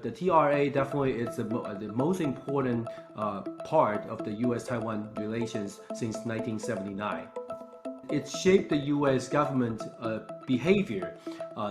the TRA definitely is the most important part of the U.S.-Taiwan relations since 1979. It shaped the U.S. government behavior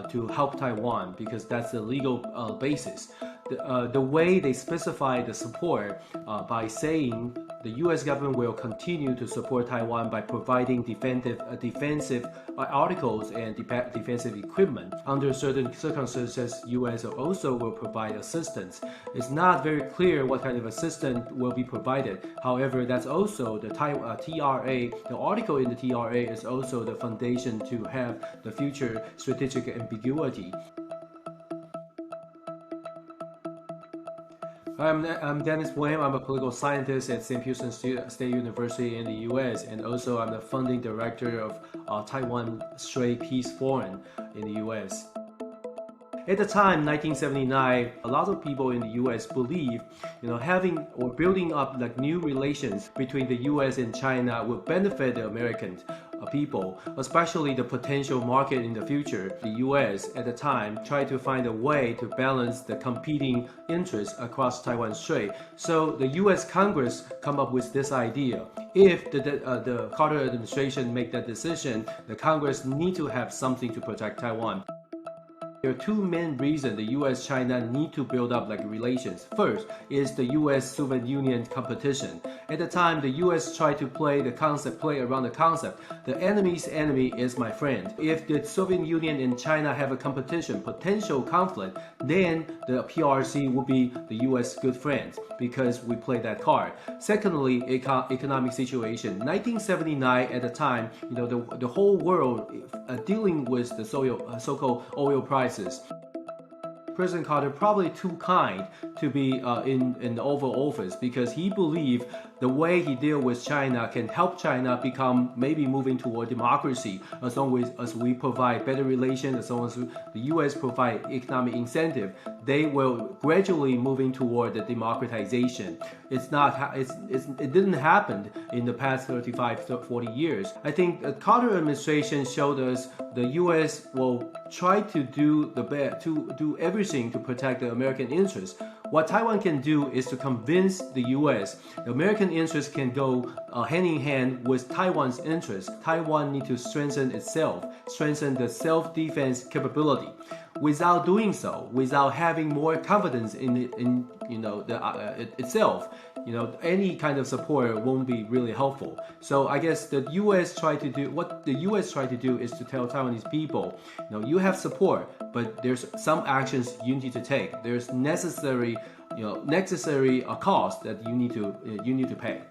to help Taiwan because that's the legal basis. The way they specify the support by saying the U.S. government will continue to support Taiwan by providing defensive articles and defensive equipment. Under certain circumstances, U.S. also will provide assistance. It's not very clear what kind of assistance will be provided. However, that's also the TRA. The article in the TRA is also the foundation to have the future strategic ambiguity. I'm Dennis William. I'm a political scientist at St. Houston State University in the U.S. and also I'm the founding director of Taiwan Strait Peace Forum in the U.S. At the time, 1979, a lot of people in the U.S. believe, having or building up like new relations between the U.S. and China will benefit the American people, especially the potential market in the future. The U.S. at the time tried to find a way to balance the competing interests across Taiwan Strait. So the U.S. Congress come up with this idea. If the Carter administration make that decision, the Congress need to have something to protect Taiwan. There are two main reasons the U.S.-China need to build up relations. First is the U.S.-Soviet Union competition. At the time, the U.S. tried to play around the concept, the enemy's enemy is my friend. If the Soviet Union and China have a competition, potential conflict, then the PRC will be the U.S. good friend because we play that card. Secondly, economic situation. 1979 at the time, the whole world dealing with the so-called oil prices. President Carter probably too kind to be in the Oval Office because he believed the way he deal with China can help China become maybe moving toward democracy as long as we provide better relations, as long as the U.S. provide economic incentive, they will gradually moving toward the democratization. It didn't happen in the past 35, 40 years. I think the Carter administration showed us the U.S. will try to do everything to protect the American interests. What Taiwan can do is to convince the U.S. the American interests can go hand in hand with Taiwan's interests. Taiwan needs to strengthen itself, strengthen the self-defense capability. Without doing so, without having more confidence in itself, any kind of support won't be really helpful. So I guess what the U.S. tried to do is to tell Taiwanese people, you have support, but there's some actions you need to take. There's necessary cost that you need to pay.